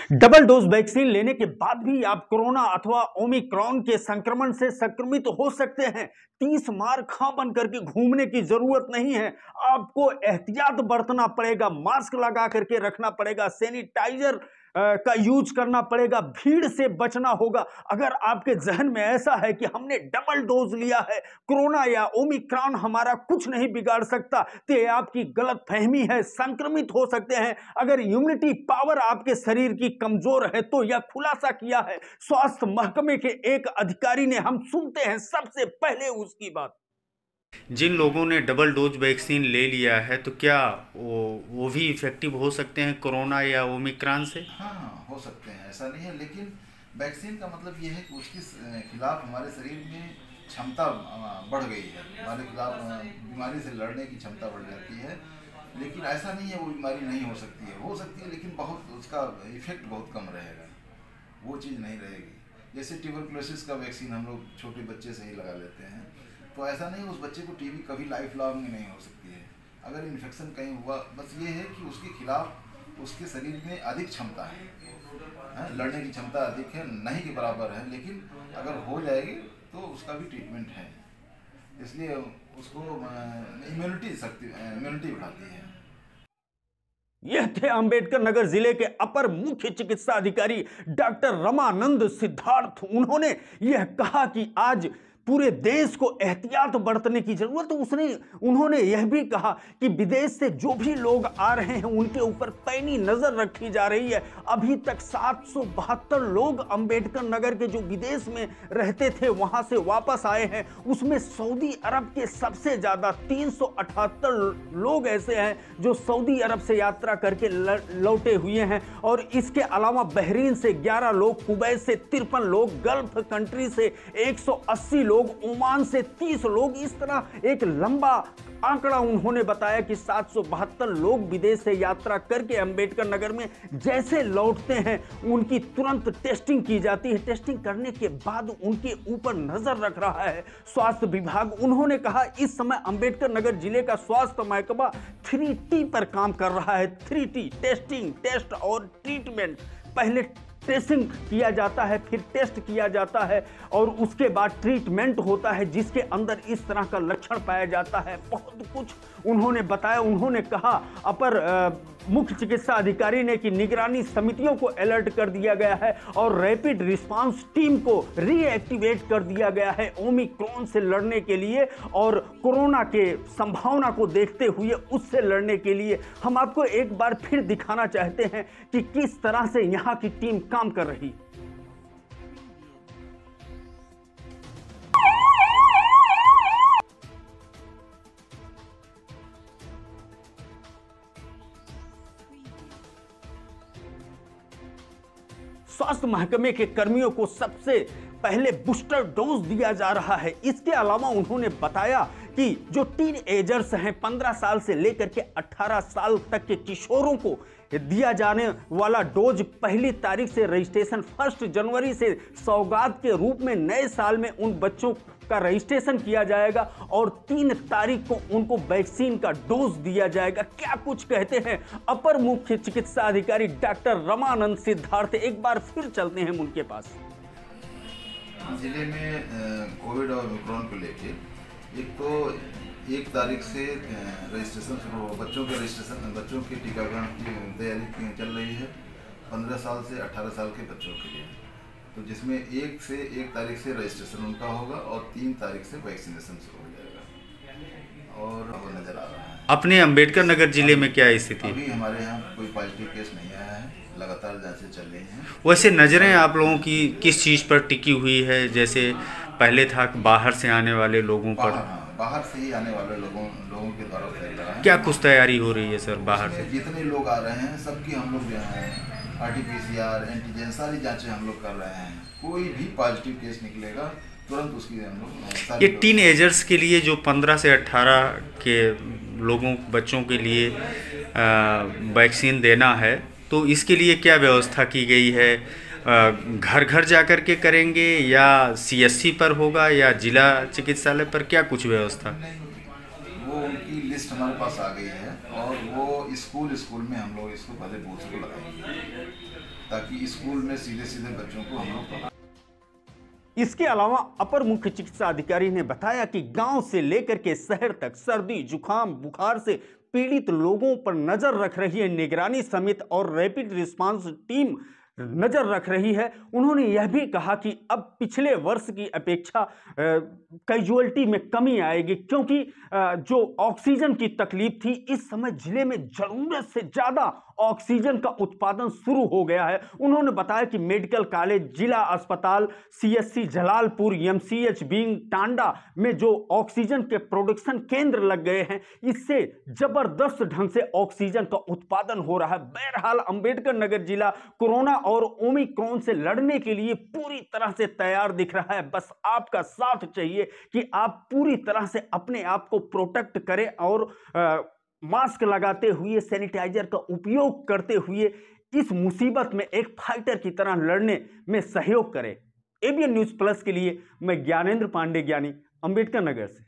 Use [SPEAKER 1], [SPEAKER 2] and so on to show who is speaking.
[SPEAKER 1] Double dose vaccine लेने के बाद भी आप कोरोना अथवा ओमिक्रॉन के संक्रमण से संक्रमित हो सकते हैं। 30 मार खा बन करके घूमने की जरूरत नहीं है। आपको एहतियात बरतना पड़ेगा, मास्क लगा करके रखना पड़ेगा, सैनिटाइजर का यूज करना पड़ेगा, भीड़ से बचना होगा। अगर आपके जहन में ऐसा है कि हमने डबल डोज लिया है, कोरोना या ओमिक्रॉन हमारा कुछ नहीं बिगाड़ सकता, तो ये आपकी गलत फहमी है, संक्रमित हो सकते हैं। अगर इम्यूनिटी पावर आपके शरीर की कमजोर है तो यह खुलासा किया है स्वास्थ्य महकमे के एक अधिकारी ने। हम सुनते हैं सबसे पहले उसकी बात।
[SPEAKER 2] जिन लोगों ने डबल डोज वैक्सीन ले लिया है तो क्या वो भी इफेक्टिव हो सकते हैं कोरोना या ओमिक्रॉन से?
[SPEAKER 3] हाँ, हो सकते हैं, ऐसा नहीं है। लेकिन वैक्सीन का मतलब ये है कि उसके खिलाफ हमारे शरीर में क्षमता बढ़ गई है, हमारे खिलाफ बीमारी से लड़ने की क्षमता बढ़ जाती है। लेकिन ऐसा नहीं है वो बीमारी नहीं हो सकती है, लेकिन बहुत उसका इफेक्ट बहुत कम रहेगा, वो चीज़ नहीं रहेगी। जैसे ट्यूबरकुलोसिस का वैक्सीन हम लोग छोटे बच्चे से ही लगा लेते हैं, तो ऐसा नहीं उस बच्चे को टीबी कभी लाइफ लॉन्ग में नहीं हो सकती है। अगर इन्फेक्शन कहीं हुआ, बस ये है कि उसके खिलाफ उसके शरीर में अधिक क्षमता है, लड़ने की क्षमता अधिक है, नहीं के बराबर है, लेकिन अगर हो जाएगी तो उसका भी ट्रीटमेंट है। इसलिए उसको इम्यूनिटी बढ़ाती है।
[SPEAKER 1] यह थे अंबेडकर नगर जिले के अपर मुख्य चिकित्सा अधिकारी डॉक्टर रमानंद सिद्धार्थ। उन्होंने यह कहा कि आज पूरे देश को एहतियात बरतने की जरूरत है। उन्होंने यह भी कहा कि विदेश से जो भी लोग आ रहे हैं उनके ऊपर पैनी नजर रखी जा रही है। अभी तक 772 लोग अंबेडकर नगर के जो विदेश में रहते थे वहां से वापस आए हैं। उसमें सऊदी अरब के सबसे ज्यादा 378 लोग ऐसे हैं जो सऊदी अरब से यात्रा करके लौटे हुए हैं। और इसके अलावा बहरीन से 11 लोग, कुवैत से 53 लोग, गल्फ कंट्री से 180 लोग, ओमान से 30 लोग। इस तरह एक लंबा आंकड़ा उन्होंने बताया कि 772 लोग विदेश से यात्रा करके अंबेडकर नगर में जैसे लौटते हैं उनकी तुरंत टेस्टिंग की जाती है। टेस्टिंग करने के बाद उनके ऊपर नजर रख रहा है स्वास्थ्य विभाग। उन्होंने कहा इस समय अंबेडकर नगर जिले का स्वास्थ्य महकमा 3T पर काम कर रहा है। 3T, टेस्टिंग, टेस्ट और ट्रीटमेंट। पहले ट्रेसिंग किया जाता है, फिर टेस्ट किया जाता है और उसके बाद ट्रीटमेंट होता है जिसके अंदर इस तरह का लक्षण पाया जाता है। बहुत कुछ उन्होंने बताया। उन्होंने कहा अपर मुख्य चिकित्सा अधिकारी ने कि निगरानी समितियों को अलर्ट कर दिया गया है और रैपिड रिस्पांस टीम को रीएक्टिवेट कर दिया गया है ओमिक्रॉन से लड़ने के लिए और कोरोना के संभावना को देखते हुए उससे लड़ने के लिए। हम आपको एक बार फिर दिखाना चाहते हैं कि किस तरह से यहाँ की टीम काम कर रही। स्वास्थ्य महकमे के कर्मियों को सबसे पहले बूस्टर डोज दिया जा रहा है। इसके अलावा उन्होंने बताया कि जो टीन एजर्स हैं 15 साल से लेकर के 18 साल तक के किशोरों को दिया जाने वाला डोज 1 तारीख से रजिस्ट्रेशन, 1 जनवरी से सौगात के रूप में नए साल में उन बच्चों का रजिस्ट्रेशन किया जाएगा और 3 तारीख को उनको वैक्सीन का डोज दिया जाएगा। क्या कुछ कहते हैं अपर मुख्य चिकित्सा अधिकारी डॉक्टर रमानंद सिद्धार्थ। एक बार फिर चलते हैं उनके पास।
[SPEAKER 3] जिले में कोविड और ओमिक्रॉन को लेके एक तो 1 तारीख से रजिस्ट्रेशन शुरू हो, बच्चों के टीकाकरण की तैयारी चल रही है 15 साल से 18 साल के बच्चों के लिए। तो जिसमें 1 तारीख से रजिस्ट्रेशन उनका होगा और 3 तारीख से वैक्सीनेशन शुरू हो जाएगा और वो नज़र आ रहा है।
[SPEAKER 2] अपने अंबेडकर नगर जिले में क्या स्थिति?
[SPEAKER 3] अभी हमारे यहाँ कोई पॉजिटिव केस नहीं आया है, लगातार जांचें चल रही हैं।
[SPEAKER 2] वैसे नज़रें आप लोगों की किस चीज़ पर टिकी हुई है? जैसे पहले था बाहर से आने वाले लोगों पर,
[SPEAKER 3] बाहर से ही आने वाले लोगों के द्वारा फैल रहा है।
[SPEAKER 2] क्या कुछ तैयारी हो रही है सर बाहर से?
[SPEAKER 3] जितने लोग आ रहे हैं सबकी हम लोग RT-PCR, एंटीजन सारी जांचें हम लोग कर रहे हैं। कोई भी पॉजिटिव केस निकलेगा तुरंत उसकी हम लोग।
[SPEAKER 2] ये टीन एजर्स के लिए जो 15 से 18 के बच्चों के लिए वैक्सीन देना है, तो इसके लिए क्या व्यवस्था की गई है? घर घर जाकर के करेंगे या CSC पर होगा या जिला चिकित्सालय पर, क्या कुछ व्यवस्था?
[SPEAKER 3] वो उनकी लिस्ट हमारे पास आ गई है और वो स्कूल में हम लोग इसको पहले बूथ को लगाएंगे। ताकि स्कूल में सीधे सीधे बच्चों को हम लोग पढ़ा।
[SPEAKER 1] इसके अलावा अपर मुख्य चिकित्सा अधिकारी ने बताया कि गांव से लेकर के शहर तक सर्दी जुकाम बुखार से पीड़ित लोगों पर नजर रख रही है निगरानी समिति और रैपिड रिस्पांस टीम नजर रख रही है। उन्होंने यह भी कहा कि अब पिछले वर्ष की अपेक्षा कैजुअलिटी में कमी आएगी, क्योंकि जो ऑक्सीजन की तकलीफ थी, इस समय जिले में जरूरत से ज्यादा ऑक्सीजन का उत्पादन शुरू हो गया है। उन्होंने बताया कि मेडिकल कॉलेज, जिला अस्पताल, CSC Jalalpur, MCH wing Tanda में जो ऑक्सीजन के प्रोडक्शन केंद्र लग गए हैं, इससे जबरदस्त ढंग से ऑक्सीजन का उत्पादन हो रहा है। बहरहाल अंबेडकर नगर जिला कोरोना और ओमिक्रॉन से लड़ने के लिए पूरी तरह से तैयार दिख रहा है। बस आपका साथ चाहिए कि आप पूरी तरह से अपने आप को प्रोटेक्ट करें और मास्क लगाते हुए, सैनिटाइजर का उपयोग करते हुए इस मुसीबत में एक फाइटर की तरह लड़ने में सहयोग करें। एबीएन न्यूज़ प्लस के लिए मैं ज्ञानेंद्र पांडे, ज्ञानी, अंबेडकर नगर से।